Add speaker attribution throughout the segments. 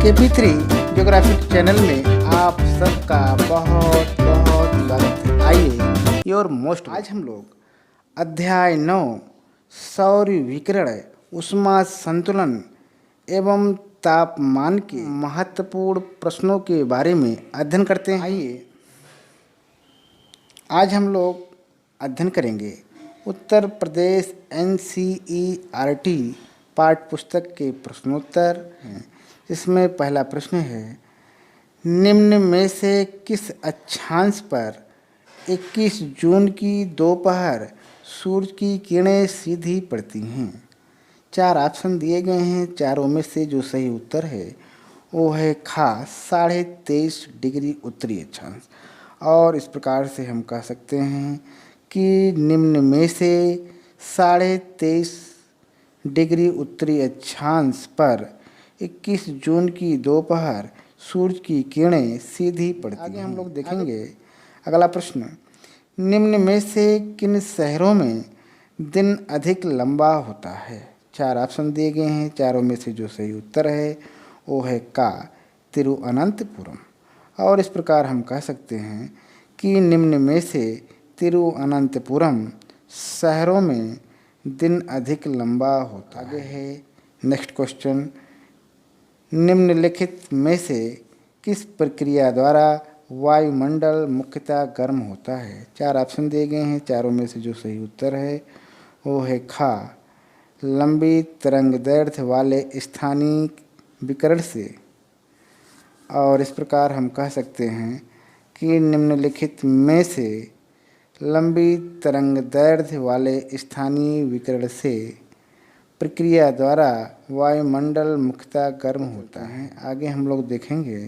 Speaker 1: KP3 geographic channel में आप सबका बहुत बहुत स्वागत है। आइए योर मोस्ट आज हम लोग अध्याय 9 सौर विकिरण, ऊष्मा संतुलन एवं तापमान के महत्वपूर्ण प्रश्नों के बारे में अध्ययन करते हैं। आइए आज हम लोग अध्ययन करेंगे उत्तर प्रदेश NCERT पाठ्य पुस्तक के प्रश्नोत्तर हैं। इसमें पहला प्रश्न है, निम्न में से किस अक्षांश पर 21 जून की दोपहर सूर्य की किरणें सीधी पड़ती हैं? 4 ऑप्शन दिए गए हैं। चारों में से जो सही उत्तर है वो है खा 23.5 डिग्री उत्तरी अक्षांश। और इस प्रकार से हम कह सकते हैं कि निम्न में से 23.5 डिग्री उत्तरी अक्षांश पर 21 जून की दोपहर सूर्य की किरणें सीधी पड़ती हैं। आगे हम लोग देखेंगे अगला प्रश्न, निम्न में से किन शहरों में दिन अधिक लंबा होता है? 4 ऑप्शन दिए गए हैं। चारों में से जो सही उत्तर है वो है का तिरुअनंतपुरम। और इस प्रकार हम कह सकते हैं कि निम्न में से तिरुअनंतपुरम शहरों में दिन अधिक लंबा होता है। आगे है नेक्स्ट क्वेश्चन, निम्नलिखित में से किस प्रक्रिया द्वारा वायुमंडल मुख्यतः गर्म होता है? 4 ऑप्शन दिए गए हैं। चारों में से जो सही उत्तर है वो है खा लंबी तरंगदैर्घ्य वाले स्थानीय विकिरण से। और इस प्रकार हम कह सकते हैं कि निम्नलिखित में से लंबी तरंगदैर्घ्य वाले स्थानीय विकिरण से प्रक्रिया द्वारा वायुमंडल मुख्यतः गर्म होता है। आगे हम लोग देखेंगे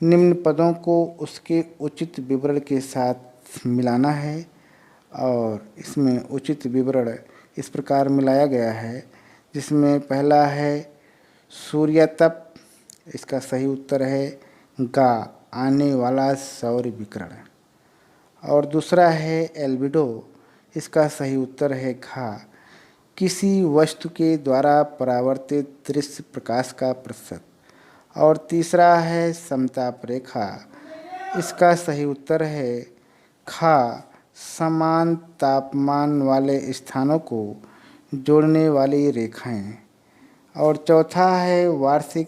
Speaker 1: निम्न पदों को उसके उचित विवरण के साथ मिलाना है। और इसमें उचित विवरण इस प्रकार मिलाया गया है, जिसमें पहला है सूर्यतप, इसका सही उत्तर है गा आने वाला सौर विकिरण। और दूसरा है एल्बिडो, इसका सही उत्तर है घा किसी वस्तु के द्वारा परावर्तित दृश्य प्रकाश का प्रतिशत। और तीसरा है समताप रेखा, इसका सही उत्तर है खा समान तापमान वाले स्थानों को जोड़ने वाली रेखाएं। और चौथा है वार्षिक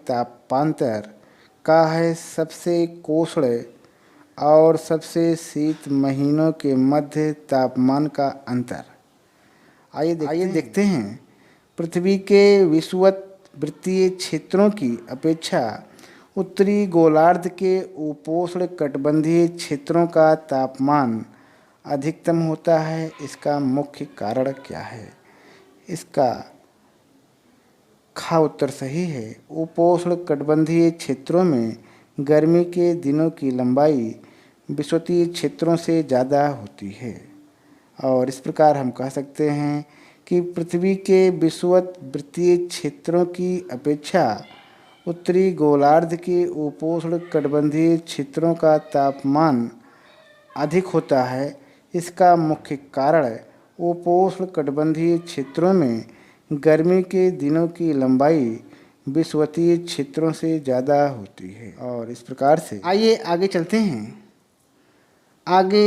Speaker 1: तापांतर का है सबसे कोष्ण और सबसे शीत महीनों के मध्य तापमान का अंतर। आइए देखते हैं पृथ्वी के विषुवत-वृत्तीय क्षेत्रों की अपेक्षा उत्तरी गोलार्ध के उपोष्ण कटिबंधीय क्षेत्रों का तापमान अधिकतम होता है। इसका मुख्य कारण क्या है? इसका खा उत्तर सही है। उपोष्ण कटिबंधीय क्षेत्रों में गर्मी के दिनों की लंबाई विषुवतीय क्षेत्रों से ज़्यादा होती है। और इस प्रकार हम कह सकते हैं कि पृथ्वी के विषुवत वृत्तीय क्षेत्रों की अपेक्षा उत्तरी गोलार्ध के उपोष्ण कटिबंधीय क्षेत्रों का तापमान अधिक होता है। इसका मुख्य कारण उपोष्ण कटिबंधीय क्षेत्रों में गर्मी के दिनों की लंबाई विषुवतीय क्षेत्रों से ज़्यादा होती है। और इस प्रकार से आइए आगे चलते हैं। आगे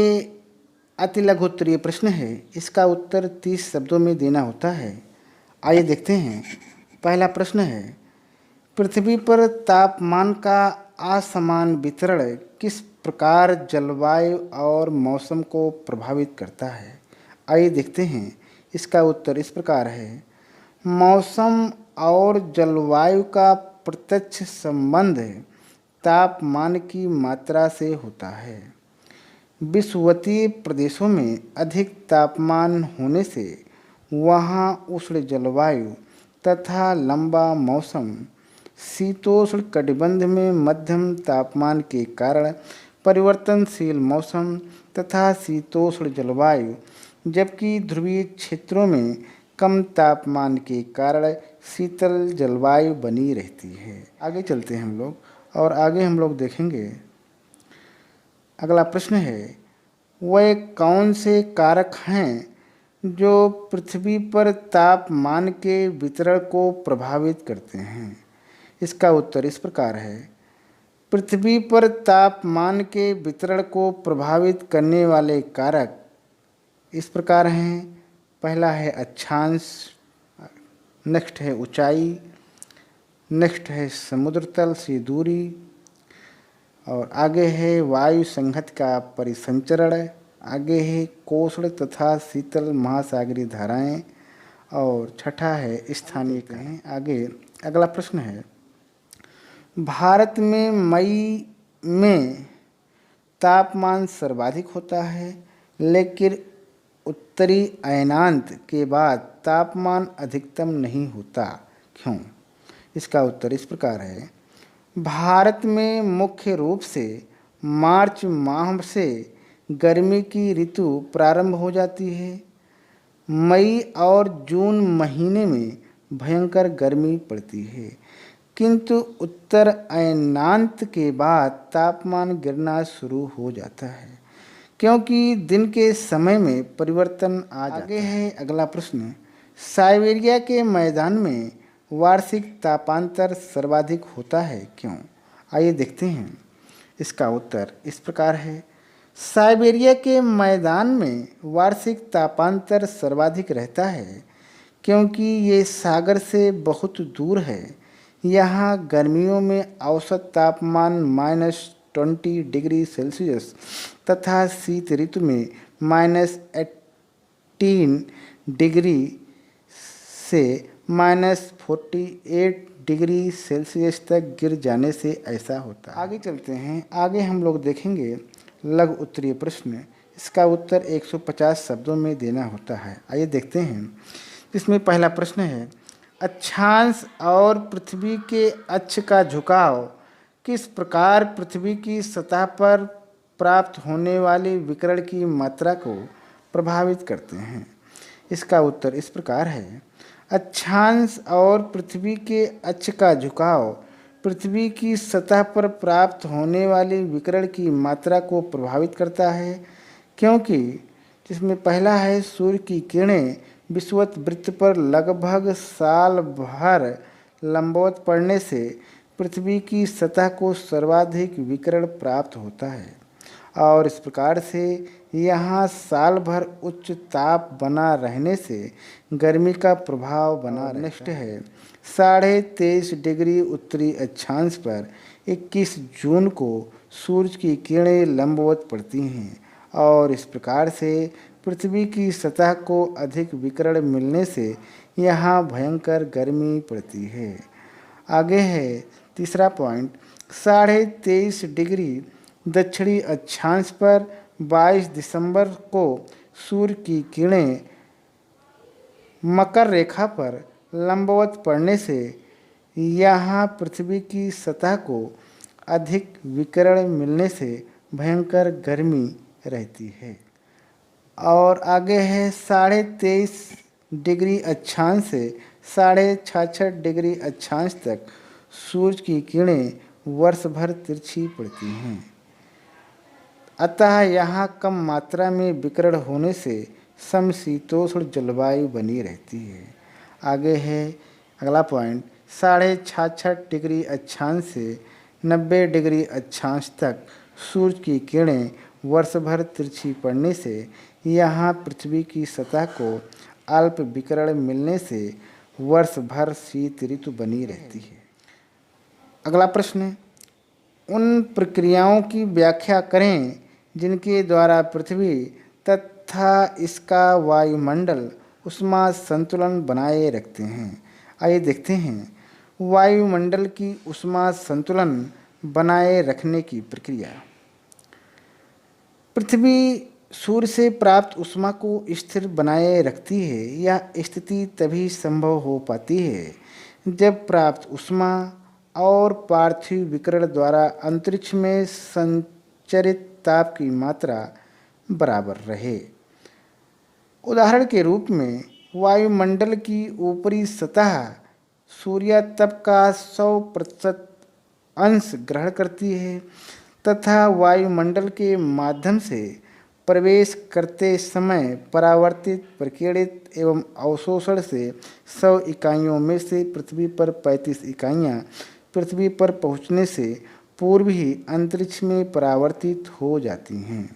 Speaker 1: अति लघु उत्तरीय प्रश्न है, इसका उत्तर 30 शब्दों में देना होता है। आइए देखते हैं। पहला प्रश्न है, पृथ्वी पर तापमान का असमान वितरण किस प्रकार जलवायु और मौसम को प्रभावित करता है? आइए देखते हैं। इसका उत्तर इस प्रकार है, मौसम और जलवायु का प्रत्यक्ष संबंध तापमान की मात्रा से होता है। विषुवतीय प्रदेशों में अधिक तापमान होने से वहाँ उष्ण जलवायु तथा लंबा मौसम, शीतोष्ण कटिबंध में मध्यम तापमान के कारण परिवर्तनशील मौसम तथा शीतोष्ण जलवायु, जबकि ध्रुवीय क्षेत्रों में कम तापमान के कारण शीतल जलवायु बनी रहती है। आगे चलते हैं हम लोग और आगे हम लोग देखेंगे। अगला प्रश्न है, वह कौन से कारक हैं जो पृथ्वी पर तापमान के वितरण को प्रभावित करते हैं? इसका उत्तर इस प्रकार है। पृथ्वी पर तापमान के वितरण को प्रभावित करने वाले कारक इस प्रकार हैं। पहला है अक्षांश, नेक्स्ट है ऊंचाई, नेक्स्ट है समुद्र तल से दूरी, और आगे है वायु संघट्ट का परिसंचरण, आगे है कोष्ण तथा शीतल महासागरीय धाराएं, और छठा है स्थानीय कहें। आगे अगला प्रश्न है, भारत में मई में तापमान सर्वाधिक होता है, लेकिन उत्तरी अयनांत के बाद तापमान अधिकतम नहीं होता, क्यों? इसका उत्तर इस प्रकार है। भारत में मुख्य रूप से मार्च माह से गर्मी की ऋतु प्रारंभ हो जाती है। मई और जून महीने में भयंकर गर्मी पड़ती है, किंतु उत्तर अयनांत के बाद तापमान गिरना शुरू हो जाता है, क्योंकि दिन के समय में परिवर्तन आ जाता है। आगे है अगला प्रश्न, साइबेरिया के मैदान में वार्षिक तापांतर सर्वाधिक होता है, क्यों? आइए देखते हैं। इसका उत्तर इस प्रकार है। साइबेरिया के मैदान में वार्षिक तापांतर सर्वाधिक रहता है, क्योंकि ये सागर से बहुत दूर है। यहाँ गर्मियों में औसत तापमान -20 डिग्री सेल्सियस तथा शीत ऋतु में -18 डिग्री से -48 डिग्री सेल्सियस तक गिर जाने से ऐसा होता है। आगे चलते हैं। आगे हम लोग देखेंगे लघु उत्तरीय प्रश्न। इसका उत्तर 150 शब्दों में देना होता है। आइए देखते हैं। इसमें पहला प्रश्न है, अक्षांश और पृथ्वी के अक्ष का झुकाव किस प्रकार पृथ्वी की सतह पर प्राप्त होने वाले विकिरण की मात्रा को प्रभावित करते हैं? इसका उत्तर इस प्रकार है। अक्षांश और पृथ्वी के अक्ष का झुकाव पृथ्वी की सतह पर प्राप्त होने वाले विकिरण की मात्रा को प्रभावित करता है, क्योंकि जिसमें पहला है सूर्य की किरणें विषुवत वृत्त पर लगभग साल भर लंबवत पड़ने से पृथ्वी की सतह को सर्वाधिक विकिरण प्राप्त होता है, और इस प्रकार से यहाँ साल भर उच्च ताप बना रहने से गर्मी का प्रभाव बना रहता है। नेक्स्ट है 23.5 डिग्री उत्तरी अक्षांश पर 21 जून को सूर्य की किरणें लंबवत पड़ती हैं, और इस प्रकार से पृथ्वी की सतह को अधिक विकिरण मिलने से यहाँ भयंकर गर्मी पड़ती है। आगे है तीसरा पॉइंट, 23.5 डिग्री दक्षिणी अक्षांश पर 22 दिसंबर को सूर्य की किरणें मकर रेखा पर लंबवत पड़ने से यहाँ पृथ्वी की सतह को अधिक विकिरण मिलने से भयंकर गर्मी रहती है। और आगे है 23.5 डिग्री अक्षांश से 66.5 डिग्री अक्षांश तक सूर्य की किरणें वर्ष भर तिरछी पड़ती हैं, अतः यहाँ कम मात्रा में विकिरण होने से समशीतोष्ण जलवायु बनी रहती है। आगे है अगला पॉइंट, 66.5 डिग्री अक्षांश से 90 डिग्री अक्षांश तक सूर्य की किरणें वर्ष भर तिरछी पड़ने से यहाँ पृथ्वी की सतह को अल्प विकिरण मिलने से वर्ष भर शीत ऋतु बनी रहती है। अगला प्रश्न, उन प्रक्रियाओं की व्याख्या करें जिनके द्वारा पृथ्वी तथा इसका वायुमंडल ऊष्मा संतुलन बनाए रखते हैं। आइए देखते हैं वायुमंडल की ऊष्मा संतुलन बनाए रखने की प्रक्रिया। पृथ्वी सूर्य से प्राप्त ऊष्मा को स्थिर बनाए रखती है। यह स्थिति तभी संभव हो पाती है जब प्राप्त ऊष्मा और पार्थिव विकिरण द्वारा अंतरिक्ष में संचरित ताप की मात्रा बराबर रहे। उदाहरण के रूप में वायुमंडल की ऊपरी सतह सूर्य तप का 100% अंश ग्रहण करती है तथा वायुमंडल के माध्यम से प्रवेश करते समय परावर्तित, प्रकीर्णित एवं अवशोषण से 100 इकाइयों में से पृथ्वी पर 35 इकाइयाँ पृथ्वी पर पहुँचने से पूर्व ही अंतरिक्ष में परावर्तित हो जाती हैं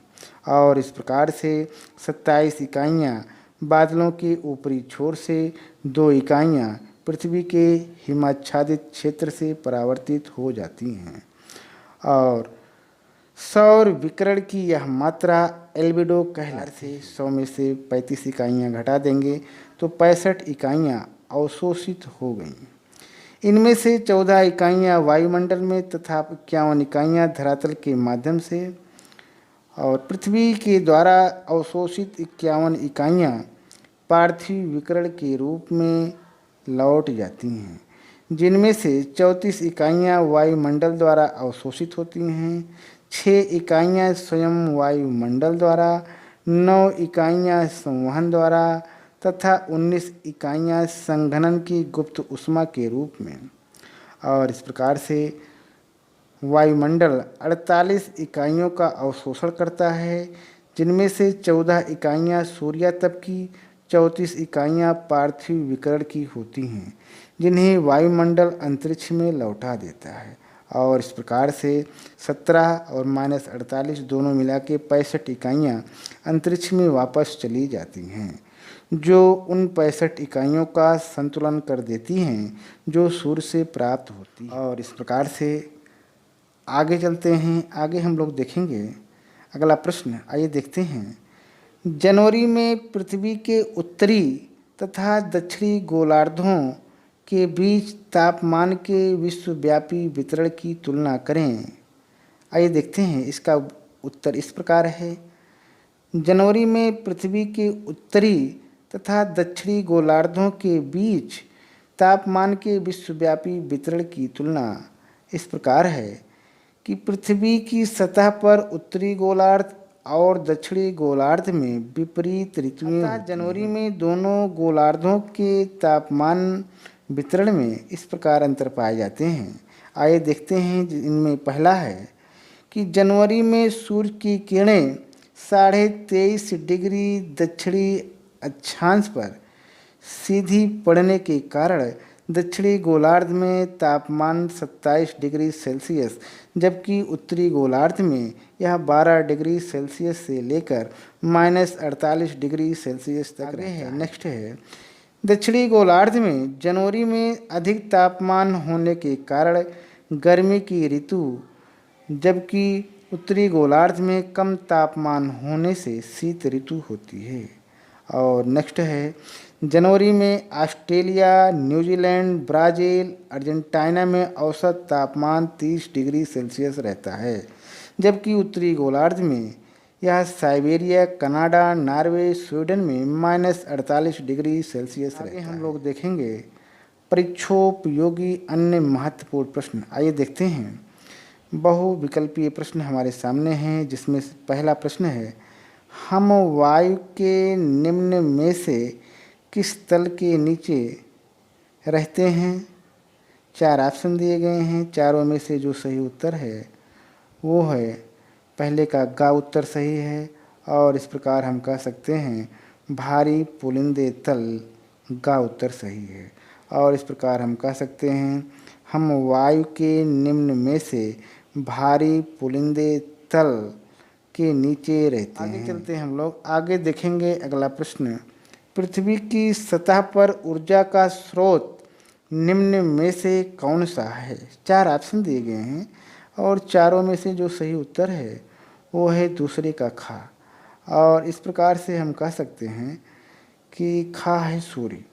Speaker 1: और इस प्रकार से 27 इकाइयाँ बादलों के ऊपरी छोर से, 2 इकाइयाँ पृथ्वी के हिमाच्छादित क्षेत्र से परावर्तित हो जाती हैं। और सौर विकिरण की यह मात्रा एल्बिडो कहलाती है। 100 में से 35 इकाइयाँ घटा देंगे तो 65 इकाइयाँ अवशोषित हो गईं। इनमें से 14 इकाइयाँ वायुमंडल में तथा 51 इकाइयाँ धरातल के माध्यम से और पृथ्वी के द्वारा अवशोषित 51 इकाइयाँ पार्थिव विकिरण के रूप में लौट जाती हैं, जिनमें से 34 इकाइयाँ वायुमंडल द्वारा अवशोषित होती हैं, 6 इकाइयाँ स्वयं वायुमंडल द्वारा, 9 इकाइयाँ संवहन द्वारा तथा 19 इकाइयाँ संघनन की गुप्त ऊष्मा के रूप में। और इस प्रकार से वायुमंडल 48 इकाइयों का अवशोषण करता है, जिनमें से 14 इकाइयाँ सूर्यातप की, 34 इकाइयाँ पार्थिव विकिरण की होती हैं, जिन्हें वायुमंडल अंतरिक्ष में लौटा देता है। और इस प्रकार से 17 और -48 दोनों मिला के 65 इकाइयाँ अंतरिक्ष में वापस चली जाती हैं, जो उन 65 इकाइयों का संतुलन कर देती हैं जो सूर्य से प्राप्त होती है। और इस प्रकार से आगे चलते हैं, आगे हम लोग देखेंगे अगला प्रश्न। आइए देखते हैं। जनवरी में पृथ्वी के उत्तरी तथा दक्षिणी गोलार्धों के बीच तापमान के विश्वव्यापी वितरण की तुलना करें। आइए देखते हैं, इसका उत्तर इस प्रकार है। जनवरी में पृथ्वी के उत्तरी तथा दक्षिणी गोलार्धों के बीच तापमान के विश्वव्यापी वितरण की तुलना इस प्रकार है कि पृथ्वी की सतह पर उत्तरी गोलार्ध और दक्षिणी गोलार्ध में विपरीत ऋतुएं। जनवरी में दोनों गोलार्धों के तापमान वितरण में इस प्रकार अंतर पाए जाते हैं। आइए देखते हैं। इनमें पहला है कि जनवरी में सूर्य की किरणें 23.5 डिग्री दक्षिणी अक्षांश पर सीधी पड़ने के कारण दक्षिणी गोलार्ध में तापमान 27 डिग्री सेल्सियस, जबकि उत्तरी गोलार्ध में यह 12 डिग्री सेल्सियस से लेकर -48 डिग्री सेल्सियस तक रहता है। नेक्स्ट है, दक्षिणी गोलार्ध में जनवरी में अधिक तापमान होने के कारण गर्मी की ऋतु, जबकि उत्तरी गोलार्ध में कम तापमान होने से शीत ऋतु होती है। और नेक्स्ट है, जनवरी में ऑस्ट्रेलिया, न्यूजीलैंड, ब्राज़ील, अर्जेंटीना में औसत तापमान 30 डिग्री सेल्सियस रहता है, जबकि उत्तरी गोलार्ध में यह साइबेरिया, कनाडा, नॉर्वे, स्वीडन में -48 डिग्री सेल्सियस रहता है। हम लोग देखेंगे परीक्षोपयोगी अन्य महत्वपूर्ण प्रश्न। आइए देखते हैं। बहुविकल्पीय प्रश्न हमारे सामने हैं, जिसमें पहला प्रश्न है, हम वायु के निम्न में से किस तल के नीचे रहते हैं? 4 ऑप्शन दिए गए हैं। चारों में से जो सही उत्तर है वो है पहले का गा उत्तर सही है। और इस प्रकार हम कह सकते हैं भारी पुलिंदे तल, गा उत्तर सही है। और इस प्रकार हम कह सकते हैं हम वायु के निम्न में से भारी पुलिंदे तल के नीचे रहते हैं। आगे चलते हैं हम लोग, आगे देखेंगे अगला प्रश्न। पृथ्वी की सतह पर ऊर्जा का स्रोत निम्न में से कौन सा है? 4 ऑप्शन दिए गए हैं और चारों में से जो सही उत्तर है वो है दूसरे का खा। और इस प्रकार से हम कह सकते हैं कि खा है सूर्य।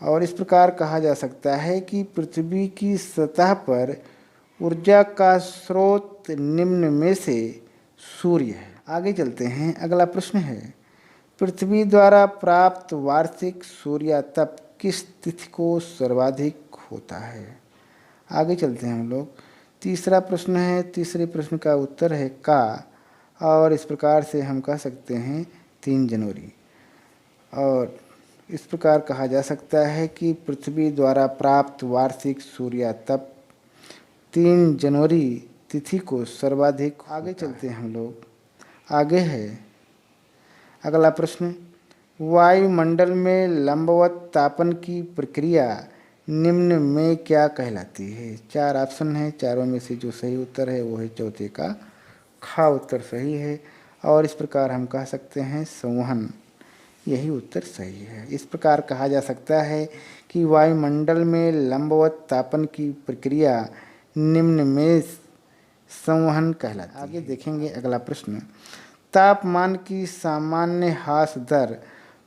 Speaker 1: और इस प्रकार कहा जा सकता है कि पृथ्वी की सतह पर ऊर्जा का स्रोत निम्न में से सूर्य है। आगे चलते हैं, अगला प्रश्न है, पृथ्वी द्वारा प्राप्त वार्षिक सूर्यातप किस तिथि को सर्वाधिक होता है? आगे चलते हैं हम लोग। तीसरा प्रश्न है, तीसरे प्रश्न का उत्तर है का। और इस प्रकार से हम कह सकते हैं 3 जनवरी। और इस प्रकार कहा जा सकता है कि पृथ्वी द्वारा प्राप्त वार्षिक सूर्यातप 3 जनवरी तिथि को सर्वाधिक। आगे चलते हैं हम लोग। आगे है अगला प्रश्न, वायुमंडल में लंबवत तापन की प्रक्रिया निम्न में क्या कहलाती है? 4 ऑप्शन है, चारों में से जो सही उत्तर है वो है चौथे का खा उत्तर सही है। और इस प्रकार हम कह सकते हैं संवहन, यही उत्तर सही है। इस प्रकार कहा जा सकता है कि वायुमंडल में लंबवत तापन की प्रक्रिया निम्न में संवहन कहलाती है। आगे देखेंगे अगला प्रश्न, तापमान की सामान्य ह्रास दर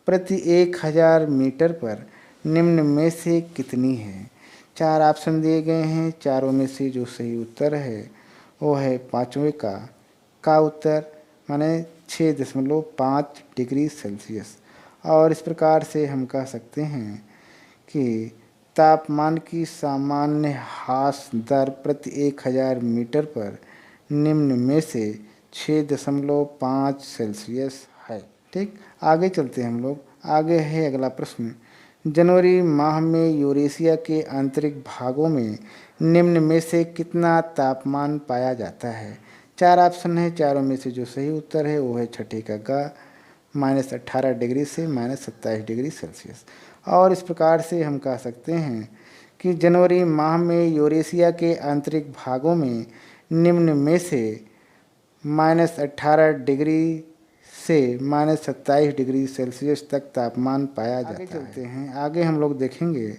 Speaker 1: प्रति 1000 मीटर पर निम्न में से कितनी है? 4 ऑप्शन दिए गए हैं, चारों में से जो सही उत्तर है वो है पाँचवें का उत्तर, माने 6.5 डिग्री सेल्सियस। और इस प्रकार से हम कह सकते हैं कि तापमान की सामान्य ह्रास दर प्रति 1000 मीटर पर निम्न में से 6.5 सेल्सियस है। ठीक, आगे चलते हैं हम लोग। आगे है अगला प्रश्न, जनवरी माह में यूरेशिया के आंतरिक भागों में निम्न में से कितना तापमान पाया जाता है? 4 ऑप्शन है, चारों में से जो सही उत्तर है वो है छठे का ग, -18 डिग्री से -27 डिग्री सेल्सियस। और इस प्रकार से हम कह सकते हैं कि जनवरी माह में यूरेशिया के आंतरिक भागों में निम्न में से -18 डिग्री से -27 डिग्री सेल्सियस तक तापमान पाया जाता है। आगे चलते हैं, आगे हम लोग देखेंगे।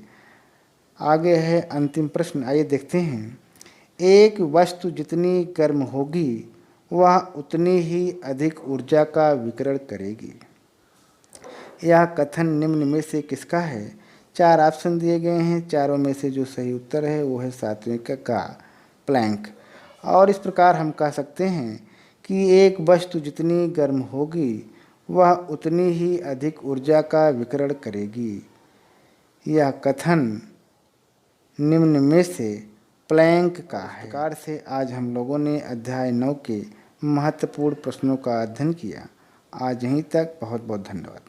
Speaker 1: आगे है अंतिम प्रश्न, आइए देखते हैं। एक वस्तु जितनी गर्म होगी वह उतनी ही अधिक ऊर्जा का विकिरण करेगी। यह कथन निम्न में से किसका है? 4 ऑप्शन दिए गए हैं, चारों में से जो सही उत्तर है वो है सातवें का प्लैंक। और इस प्रकार हम कह सकते हैं कि एक वस्तु जितनी गर्म होगी वह उतनी ही अधिक ऊर्जा का विकिरण करेगी। यह कथन निम्न में से प्लैंक का है। इस प्रकार से आज हम लोगों ने अध्याय 9 के महत्वपूर्ण प्रश्नों का अध्ययन किया। आज यहीं तक, बहुत बहुत धन्यवाद।